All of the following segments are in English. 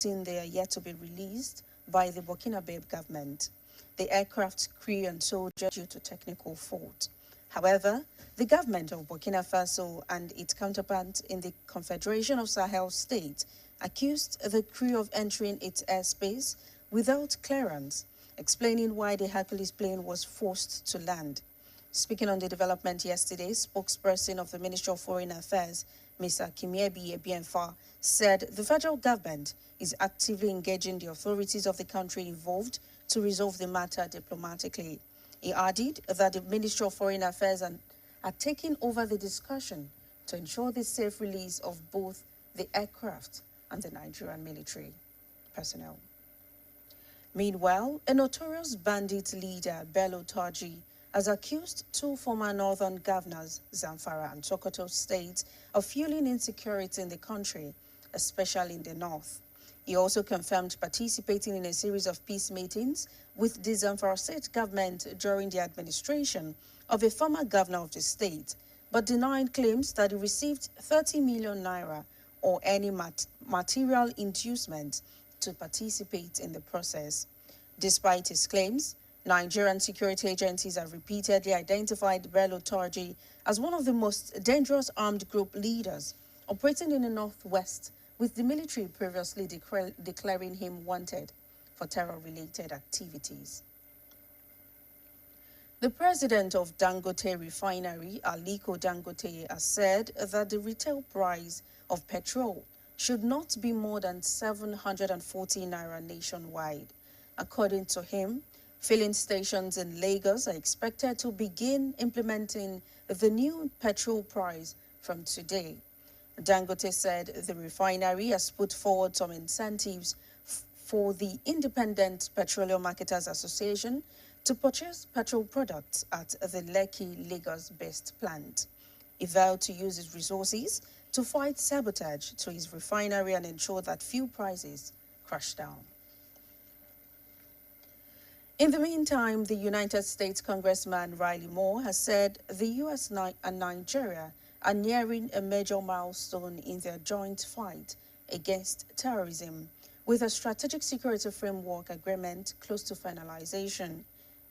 they are yet to be released by the Burkinabe government. The aircraft's crew and soldiers due to technical fault. However, the government of Burkina Faso and its counterpart in the Confederation of Sahel States accused the crew of entering its airspace without clearance, explaining why the Hercules plane was forced to land. Speaking on the development yesterday, spokesperson of the Ministry of Foreign Affairs, Mr. Kimiebi Ebienfa, said the federal government is actively engaging the authorities of the country involved to resolve the matter diplomatically. He added that the Ministry of Foreign Affairs are taking over the discussion to ensure the safe release of both the aircraft and the Nigerian military personnel. Meanwhile, a notorious bandit leader, Bello Turji, has accused two former northern governors, Zamfara and Sokoto states, of fueling insecurity in the country, especially in the north. He also confirmed participating in a series of peace meetings with the Zamfara state government during the administration of a former governor of the state, but denied claims that he received 30 million naira or any material inducement to participate in the process. Despite his claims, Nigerian security agencies have repeatedly identified Bello Turji as one of the most dangerous armed group leaders operating in the northwest, with the military previously declaring him wanted for terror-related activities. The president of Dangote Refinery, Aliko Dangote, has said that the retail price of petrol should not be more than 740 naira nationwide. According to him, filling stations in Lagos are expected to begin implementing the new petrol price from today. Dangote said the refinery has put forward some incentives for the Independent Petroleum Marketers Association to purchase petrol products at the Lekki, Lagos-based plant. He vowed to use his resources to fight sabotage to his refinery and ensure that fuel prices crash down. In the meantime, the United States Congressman Riley Moore has said the U.S. and Nigeria are nearing a major milestone in their joint fight against terrorism, with a strategic security framework agreement close to finalization.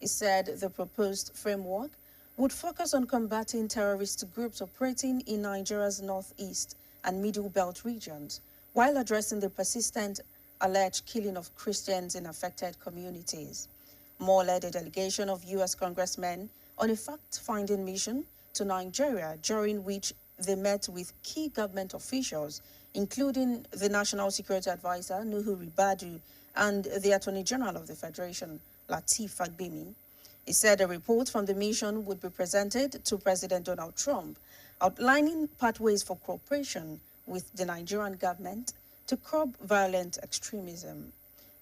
He said the proposed framework would focus on combating terrorist groups operating in Nigeria's northeast and middle belt regions, while addressing the persistent alleged killing of Christians in affected communities. Moore led a delegation of U.S. congressmen on a fact-finding mission to Nigeria, during which they met with key government officials, including the National Security Advisor, Nuhu Ribadu, and the Attorney General of the Federation, Lateef Fagbemi. He said a report from the mission would be presented to President Donald Trump, outlining pathways for cooperation with the Nigerian government to curb violent extremism.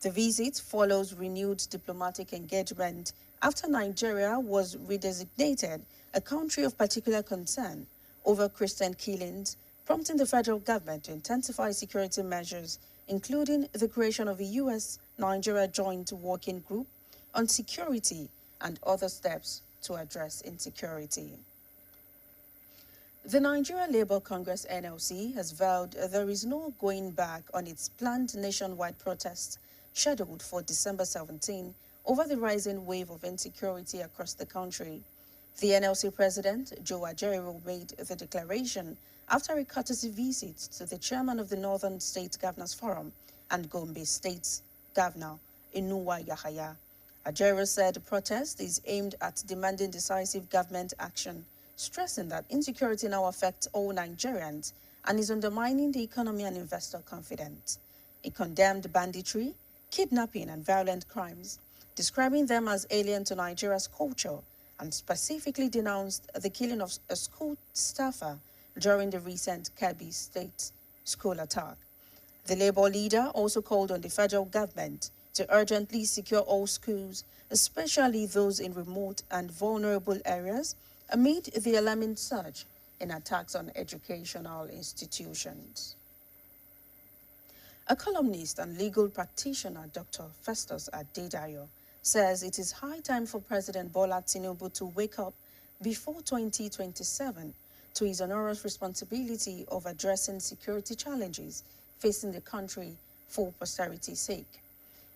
The visit follows renewed diplomatic engagement after Nigeria was redesignated a country of particular concern over Christian killings, prompting the federal government to intensify security measures, including the creation of a U.S.-Nigeria Joint Working Group on security and other steps to address insecurity. The Nigeria Labour Congress NLC has vowed there is no going back on its planned nationwide protests scheduled for December 17 over the rising wave of insecurity across the country. The NLC president, Joe Ajaero, made the declaration after a courtesy visit to the chairman of the Northern State Governors Forum and Gombe State's Governor, Inuwa Yahaya. Ajaero said the protest is aimed at demanding decisive government action, stressing that insecurity now affects all Nigerians and is undermining the economy and investor confidence. He condemned banditry, kidnapping and violent crimes, describing them as alien to Nigeria's culture, and specifically denounced the killing of a school staffer during the recent Kebbi State school attack. The Labour leader also called on the federal government to urgently secure all schools, especially those in remote and vulnerable areas, amid the alarming surge in attacks on educational institutions. A columnist and legal practitioner, Dr. Festus Adedayo, says it is high time for President Bola Tinubu to wake up before 2027 to his onerous responsibility of addressing security challenges facing the country for posterity's sake.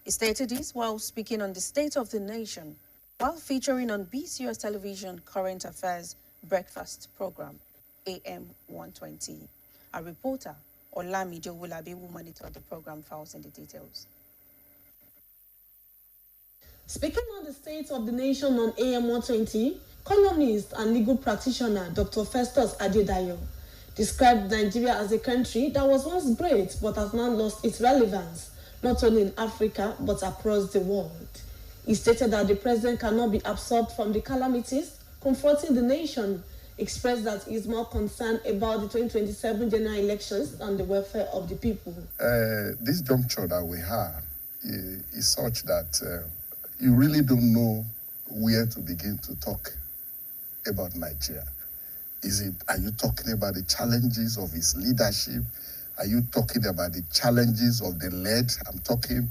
He stated this while speaking on the state of the nation, while featuring on BCOS television current affairs breakfast program, AM 120. Our reporter, Olamide Owolabi, will monitor the program files and the details. Speaking on the state of the nation on AM 120, columnist and legal practitioner Dr. Festus Adedayo described Nigeria as a country that was once great but has now lost its relevance, not only in Africa but across the world. He stated that the president cannot be absorbed from the calamities confronting the nation, expressed that he is more concerned about the 2027 general elections and the welfare of the people. This juncture that we have is such that you really don't know where to begin to talk about Nigeria. Are you talking about the challenges of his leadership? Are you talking about the challenges of the led? I'm talking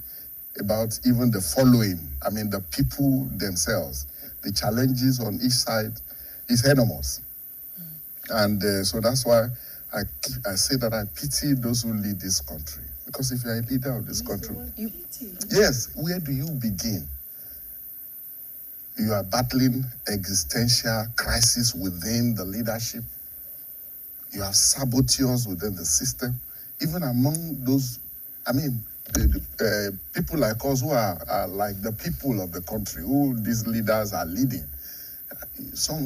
about even the following. I mean, the people themselves. The challenges on each side is enormous. And so that's why I say that I pity those who lead this country. Because if you're a leader of this country, yes, where do you begin? You are battling existential crisis within the leadership. You have saboteurs within the system. Even among those, I mean, the people like us who are like the people of the country, who these leaders are leading.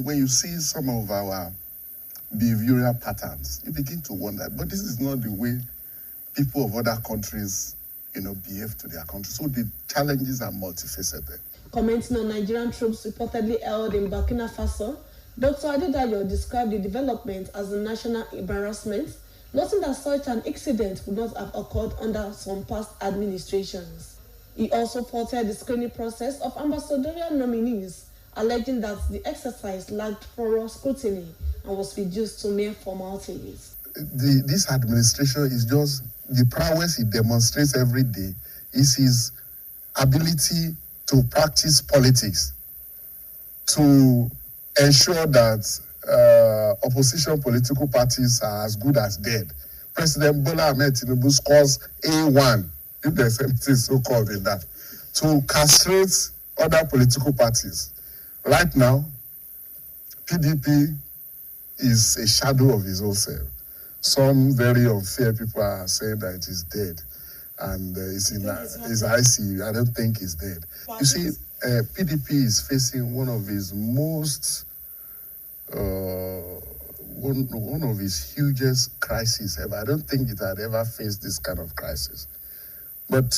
When you see some of our behavioral patterns, you begin to wonder, but this is not the way people of other countries, behave to their country. So the challenges are multifaceted. Commenting on Nigerian troops reportedly held in Burkina Faso, Dr. Adedayo described the development as a national embarrassment, noting that such an incident would not have occurred under some past administrations. He also faulted the screening process of ambassadorial nominees, alleging that the exercise lacked thorough scrutiny and was reduced to mere formalities. This administration is just, the prowess he demonstrates every day is his ability to practice politics, to ensure that opposition political parties are as good as dead. President Bola Ahmed Tinubu scores A1, if there's anything so-called in that, to castrate other political parties. Right now, PDP is a shadow of his own self. Some very unfair people are saying that it is dead and it's in ICU. I don't think it's dead. You see, PDP is facing one of his most, one of his hugest crises ever. I don't think it had ever faced this kind of crisis. But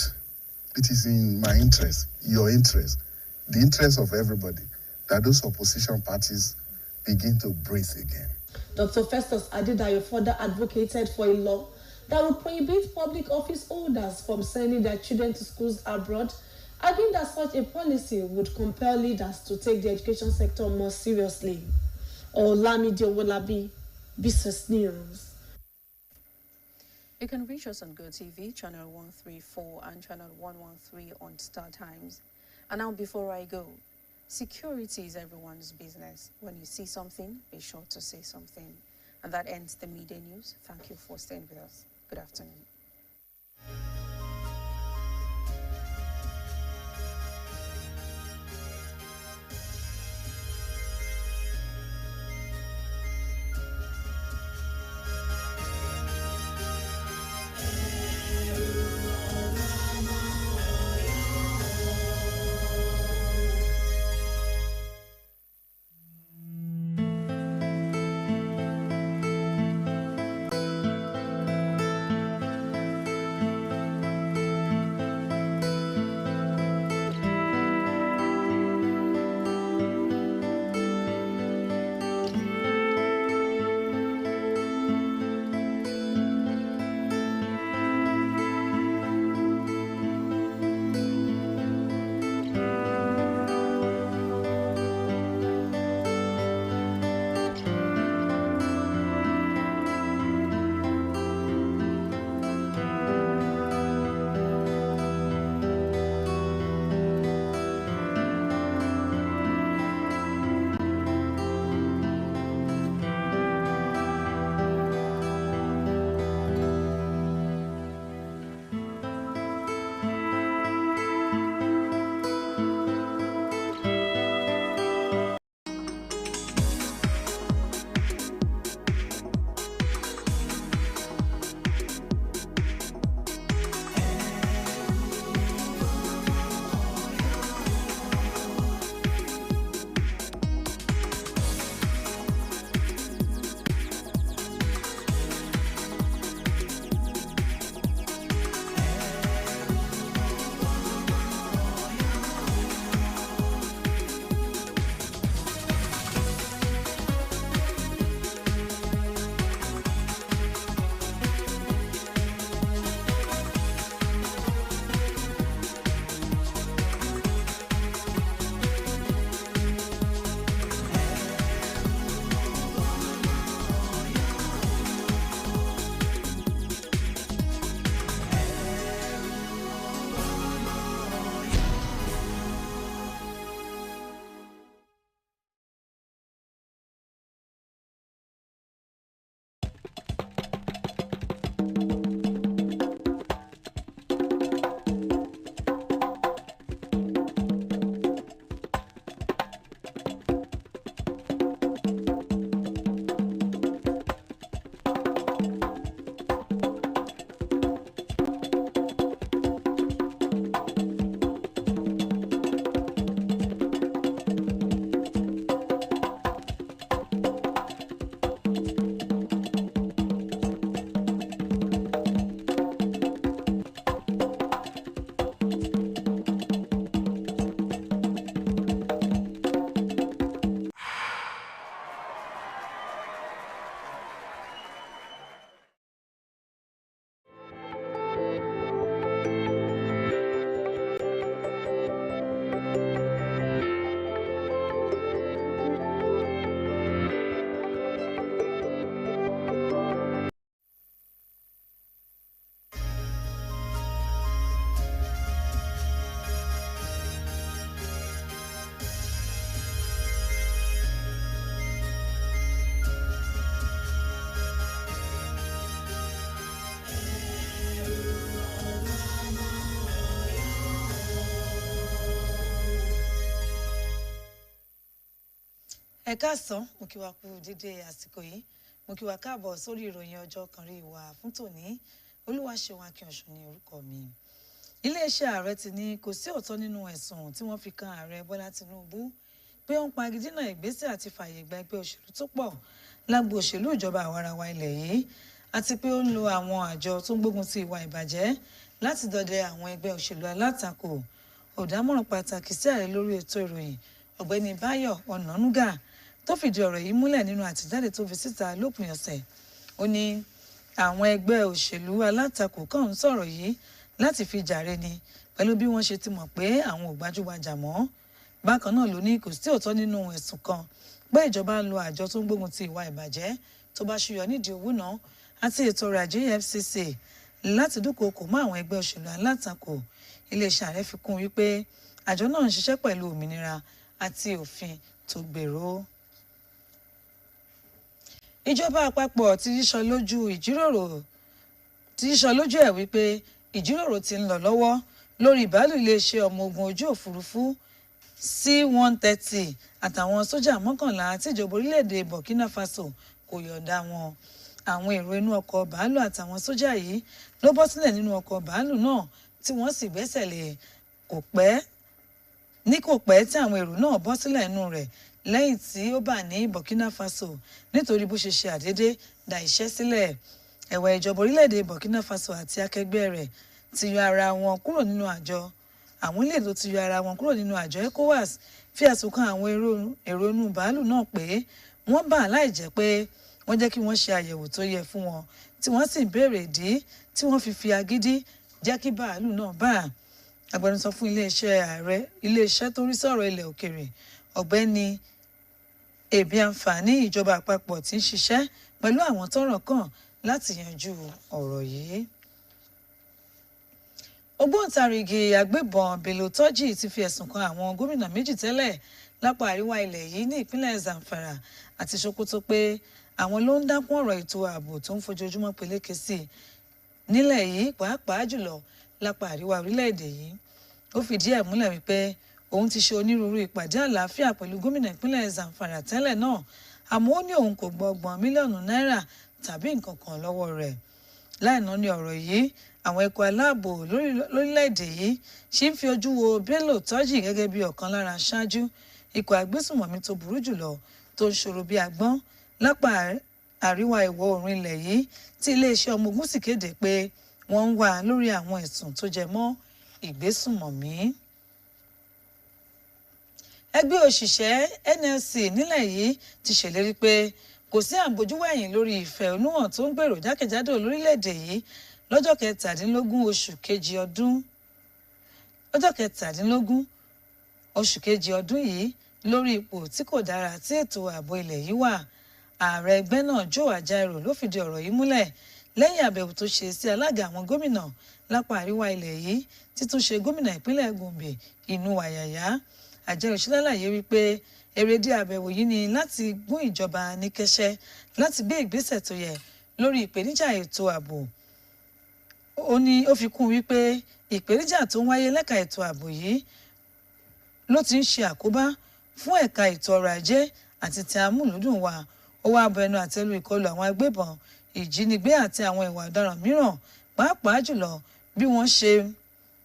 it is in my interest, your interest, the interest of everybody, that those opposition parties begin to breathe again. Dr. Festus Adedayo further advocated for a law that would prohibit public office holders from sending their children to schools abroad, arguing that such a policy would compel leaders to take the education sector more seriously. Olamide Owolabi, BCOS News. You can reach us on GoTV, channel 134 and channel 113 on Star Times. And now before I go, security is everyone's business. When you see something, be sure to say something. And that ends the media news. Thank you for staying with us. Good afternoon. ẹ káàsán mo kí wa kú dédé àsìkò yìí mo kí wa káàbọ̀ sórí ìròyìn ọjọ́ kan rí wa fún tòní Olúwaṣeun Akínọ̀sùn ní orúkọ mi. Iléeṣẹ́ ààrẹ ti ní kò sí òótọ́ nínú ẹ̀sùn tí wọ́n fi kan ààrẹ Bọ́lá Tinubu pé ó ń pagidínà ìgbésẹ̀ àti fààyè gba ẹgbẹ́ òṣèlú tó pọ̀ lágbo òṣèlú ìjọba àwarawa ilẹ̀ yìí àti pé ó ń lo àwọn àjọ tó ń gbógun ti ìwà ìbàjẹ́ láti dọdẹ àwọn ẹgbẹ́ òṣèlú alátakò. Olùdámọ̀ràn pàtàkì sí ààrẹ lórí ètò ìròyìn Ọ̀gbẹ́ni Báyọ̀ Ọ̀nànúgà tó fìdí ọ̀rọ̀ yìí múlẹ̀ nínú àtẹ̀jáde tó fi síta lópin ọ̀sẹ̀. Ó ní àwọn ẹgbẹ́ òṣèlú alátakò kàn ń sọ̀rọ̀ yìí láti fi jàre ni pẹ̀lú bí wọ́n ṣe ti mọ̀ pé àwọn ò gbajúgbajà mọ́. Bákan náà ló ní kò sí òótọ́ nínú ẹ̀sùn kan pé ìjọba ń lo àjọ tó ń gbógun ti ìwà ìbàjẹ́ tó bá ṣúyọ nídìí owó náà àti ètò ọrọ̀ ajé EFCC láti dúnkòokò mọ́ àwọn ẹgbẹ́ òṣèlú alátakò. Iléeṣẹ́ ààrẹ fi kún wípé àjọ náà ń ṣiṣẹ́ pẹ̀lú òmìnira àti òfin tó gbèrò. Ìjọba àpapọ̀ ti yíṣọ lójú ẹ̀ wípé ìjíròrò ti ń lọ lọ́wọ́ lórí ìbálò iléeṣẹ́ ọmọ ogun ojú òfurufú C-130 àtàwọn sójà mọ́kànlá tí ìjọba orílẹ̀-èdè Burkina Faso kò yọ̀ǹda wọn. Àwọn èrò inú ọkọ̀ bàálù àtàwọn sójà yìí ló bọ́ sílẹ̀ nínú ọkọ̀ bàálù náà tí wọ́n sì gbẹ́sẹ̀ lé kò pẹ́ tí àwọn èrò náà bọ́ sílẹ̀ nínú rẹ̀ lẹ́yìn tí ó bà ní Burkina Faso nítorí bó ṣe ṣe àdédé dá iṣẹ́ sílẹ̀. Ẹ̀wẹ̀ ìjọba orílẹ̀-èdè Burkina Faso àti akẹgbẹ́ rẹ̀ ti yọ ara wọn kúrò nínú àjọ ECOWAS fi ẹ̀sùn kan àwọn èrò inú bàálù náà pé wọ́n bà láì jẹ́ pé wọ́n jẹ́ kí wọ́n ṣe àyẹ̀wò tó yẹ fún wọn tí wọ́n sì béèrè ìdí tí wọ́n fi agídí jẹ́ kí bàálù náà bà. Agbẹnusọ fún iléeṣẹ́ tó rí sọ̀rọ̀ ilẹ̀ òkèèrè Ọ̀gbẹ́ni Ebianfani ìjọba àpapọ̀ ti ń ṣiṣẹ́ pẹ̀lú àwọn tọ́rọ̀ kàn láti yanjú ọ̀rọ̀ yìí. Ògbóǹtarìgì agbébọn Bello Turji ti fi ẹ̀sùn kan àwọn gómìnà méjì tẹ́lẹ̀ lápá àríwá ilẹ̀ yìí ní ìpínlẹ̀ Zamfara àti Sokoto pé àwọn ló ń dákún ọ̀rọ̀ ètò ààbò tó ń fojoojúmọ́ peléke sí nílẹ̀ yìí pàápàá jùlọ lápá àríwá orílẹ̀-èdè yìí. Ó fìdí ẹ̀ múlẹ̀ wípé òun ti ṣe onírúurú ìpàdé àlàáfíà pẹ̀lú gómìnà ìpínlẹ̀ Zamfara tẹ́lẹ̀ náà àmọ́ ó ní òun kò gbọ́ ọgbọ̀n mílíọ̀nù náírà tàbí nǹkan kan lọ́wọ́ rẹ̀. Láìná ní ọ̀rọ̀ yìí àwọn ẹ̀kọ́ aláàbò lórílẹ̀‐èdè yìí ṣì ń fi ojú wo Bello Turji gẹ́gẹ́ bí ọ̀kan lára aṣáájú ikọ̀ agbésùnmọ̀mí tó burú jùlọ tó ń ṣòro bí agbọ́n lápá àríwá ìwọ̀ oòrùn ilẹ̀ yìí tí iléeṣẹ́ ọmọ ogun sì kéde pé wọ́n ń wá lórí àwọn ẹ̀sùn tó jẹ mọ́ ìgbésùnmọ̀mí. Ẹgbẹ́ òṣìṣẹ́ NLC nílẹ̀ yìí ti ṣèlérí pé kò sí àbójúwẹ̀yìn lórí ìfẹ̀hónúhàn tó ń gbèrò jákèjádò lórílẹ̀‐èdè yìí lọ́jọ́ kẹtàdínlógún oṣù kejì ọdún yìí lórí ipò tí kò dára tí ètò ààbò ilẹ̀ yìí wà. Ààrẹ ẹgbẹ́ náà Joe Ajaero ló fìdí ọ̀rọ̀ yìí múlẹ̀ lẹ́yìn àbẹ̀wò tó ṣe sí alága àwọn gómìnà lápá àríwá ilẹ̀ yìí títún ṣe gómìnà ìpínlẹ̀ Gombe Inú Wàyàyà. Ajaero ṣe lálàyé wípé èrèdí àbẹ̀wò yìí ni láti gún ìjọba ní kẹ́sẹ́ láti gbé ìgbésẹ̀ tó yẹ lórí ìpèníjà ètò ààbò. Ó fi kún wípé ìpèníjà tó ń wáyé lẹ́ka ètò ààbò yìí ló ti ń ṣe àkóbá fún ẹ̀ka ètò ọrọ̀ ajé àti ti amúlùúdùn wa. Ó wá bọ ẹnu àtẹ́lu ìkọlù àwọn agbébọn, ìjínigbé àti àwọn ìwà ọ̀daràn mìíràn pàápàá jùlọ bí wọ́n ṣe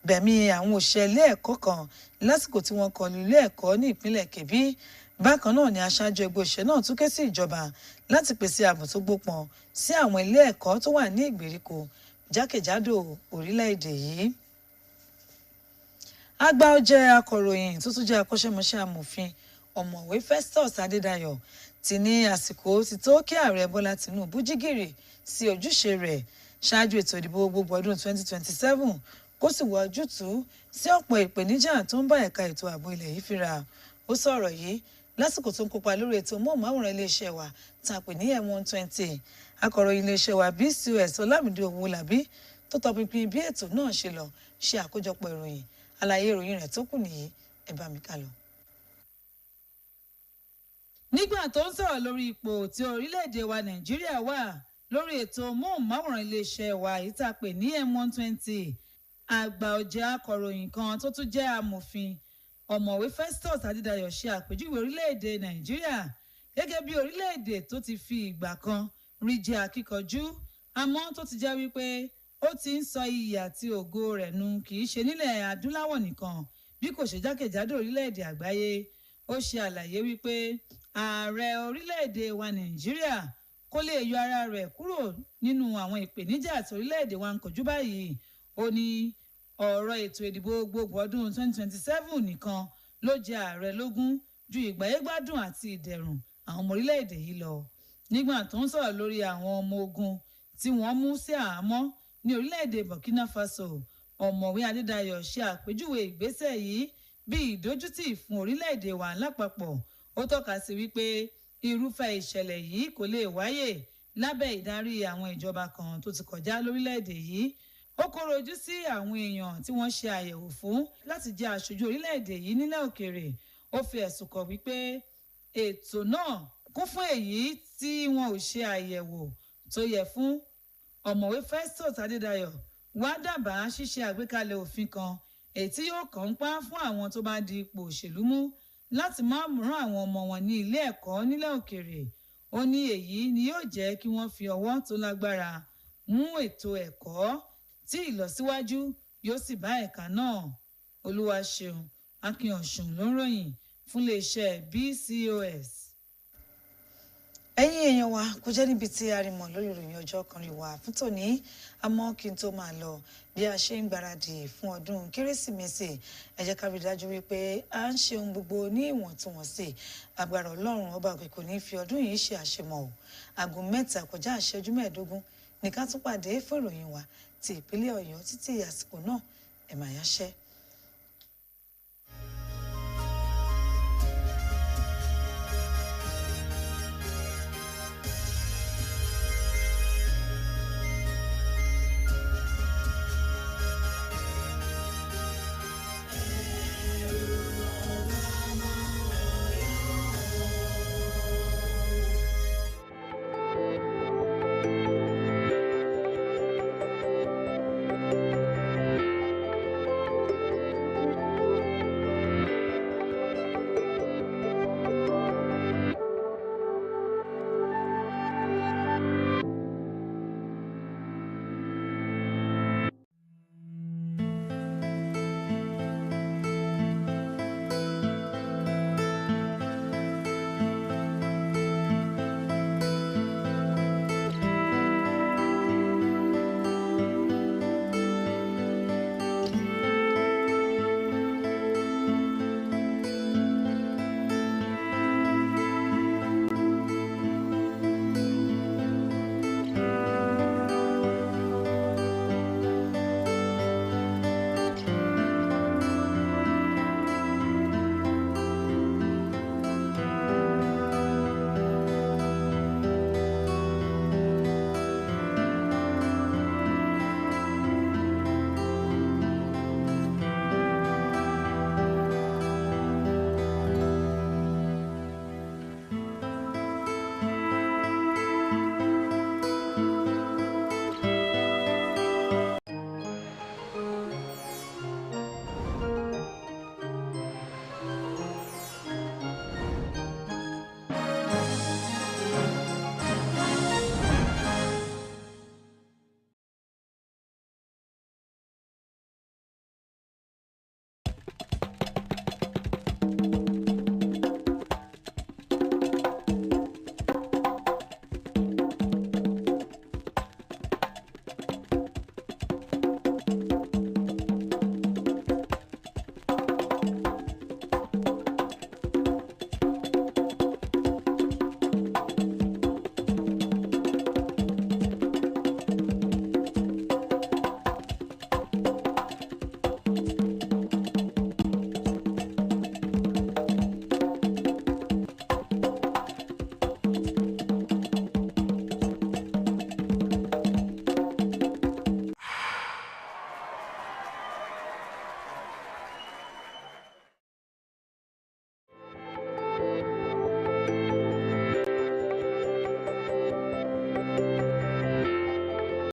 bẹ̀mí àwọn òṣìṣẹ́ ilé ẹ̀kọ́ kan lásìkò tí wọ́n kọlu ilé ẹ̀kọ́ ní ìpínlẹ̀ Kebbi. Bákan náà ni aṣáájú ẹgbẹ́ òṣìṣẹ́ náà tún ké sí ìjọba láti pèsè ààbò tó gbópọn sí àwọn ilé ẹ̀kọ́ tó wà ní ìgbèríko jákèjádò orílẹ̀-èdè yìí. Àgbà ọ̀jẹ̀ akọ̀ròyìn tó tún jẹ́ akọ́ṣẹ́mọṣẹ́ amòfin ọ̀mọ̀wé Festus Adédayọ̀ ti ní àsìkò ti tó kí ààrẹ Bọ́lá Tinubu jí gìrì sí ojúṣe rẹ̀ ṣáájú ètò ìdìbò gbogbo ọdún 2027 kó sì wá ojútùú sí ọ̀pọ̀ ìpèníjà tó ń bá ẹ̀ka ètò ààbò ilẹ̀ yìí fínra. Ó sọ̀rọ̀ yìí lásìkò tó ń kópa lórí ètò móhùnmáwòrán iléeṣẹ́ wa tá a pè ní M120. Akọ̀ròyìn iléeṣẹ́ wa BCOS Ọlámídé Owólabí tó tọpinpin bí ètò náà ṣe lọ ṣe àkójọpọ̀ ìròyìn. Àlàyé ìròyìn rẹ̀ tó kù nìyí, ẹ bá mi ká lọ. Nígbà tó ń sọ̀rọ̀ lórí ipò tí orílẹ̀-èdè wa Nàìjíríà wà lórí ètò móhùnmáwòrán iléeṣẹ́ wa yìí tá a pè ní M120, àgbà ọ̀jẹ̀ akọ̀ròyìn kan tó tún jẹ́ amòfin ọ̀mọ̀wé Festus Adédayọ̀ ṣe àpèjúwe orílẹ̀-èdè Nàìjíríà gẹ́gẹ́ bí orílẹ̀-èdè tó ti fi ìgbà kan rí jẹ́ akíkanjú àmọ́ tó ti jẹ́ wípé ó ti ń sọ iyì àti ògo rẹ̀ nù kì í ṣe nílẹ̀ adúláwọ̀ nìkan bí kò ṣe jákèjádò orílẹ̀-èdè àgbáyé. Ó ṣe àlàyé wípé ààrẹ orílẹ̀-èdè wa Nàìjíríà kó lè yọ ara rẹ̀ kúrò nínú àwọn ìpèníjà tí orílẹ̀-èdè wa ń kojú báyìí. Ó ní ọ̀rọ̀ ètò ìdìbò gbogbo ọdún 2027 nìkan ló jẹ ààrẹ lógún ju ìgbáyégbádùn àti ìdẹ̀rùn àwọn ọmọ orílẹ̀-èdè yìí lọ. Nígbà tó ń sọ̀rọ̀ lórí àwọn ọmọ ogun tí wọ́n mú sí àhámọ́ ní orílẹ̀-èdè Burkina Faso, ọ̀mọ̀wé Adédayọ̀ ṣe àpèjúwe ìgbésẹ̀ yìí bí ìdójútì fún orílẹ̀-èdè wa lápapọ̀. Ó tọ́ka sí wípé irúfẹ́ ìṣẹ̀lẹ̀ yìí kò lè wáyè lábẹ́ ìdarí àwọn ìjọba kan tó ti kọjá lórílẹ̀-èdè yìí. Ó kọ̀rọ̀ ojú sí àwọn èèyàn tí wọ́n ṣe àyẹ̀wò fún láti jẹ́ aṣojú orílẹ̀-èdè yìí nílẹ̀ òkèèrè. Ó fi ẹ̀sùn kàn wípé ètò náà kún fún èyí tí wọn ò ṣe àyẹ̀wò tó yẹ fún. Ọ̀mọ̀wé Festus Adédayọ̀ wá dábàá ṣíṣe àgbékalẹ̀ òfin kan èyí tí yóò kàn ń pa fún àwọn tó bá di ipò òṣèlú mú láti má rán àwọn ọmọ wọn ní ilé ẹ̀kọ́ nílẹ̀ òkèèrè. Ó ní èyí ni yóò jẹ́ kí wọ́n fi ọwọ́ tó lágbára mú ètò ẹ̀kọ́ tí ìlọsíwájú yóò sì bá ẹ̀ka náà. Olúwaṣeun Akínọ̀sùn ló ń ròyìn fún iléeṣẹ́ BCOS. Ẹ̀yin èèyàn wa kò jẹ́ níbi tí a rí mọ̀ lórí ìròyìn ọjọ́ kan rí wa fún tòní àmọ́ kí n tó máa lọ bí a ṣe ń gbáradì fún ọdún Kérésìmesì ẹ jẹ́ ká rí dájú wípé à ń ṣe ohun gbogbo ní ìwọ̀ntúnwọ̀nsì. Agbára Ọlọ́run ọba òkè kò ní fi ọdún yìí ṣe àṣemọ̀ o. Aago 7 kọjá ìṣẹ́jú 15 ní ká tún pàdé fún ìròyìn wa ti ìpínlẹ̀ Ọ̀yọ́ títí àsìkò náà ẹ máa yáṣẹ́.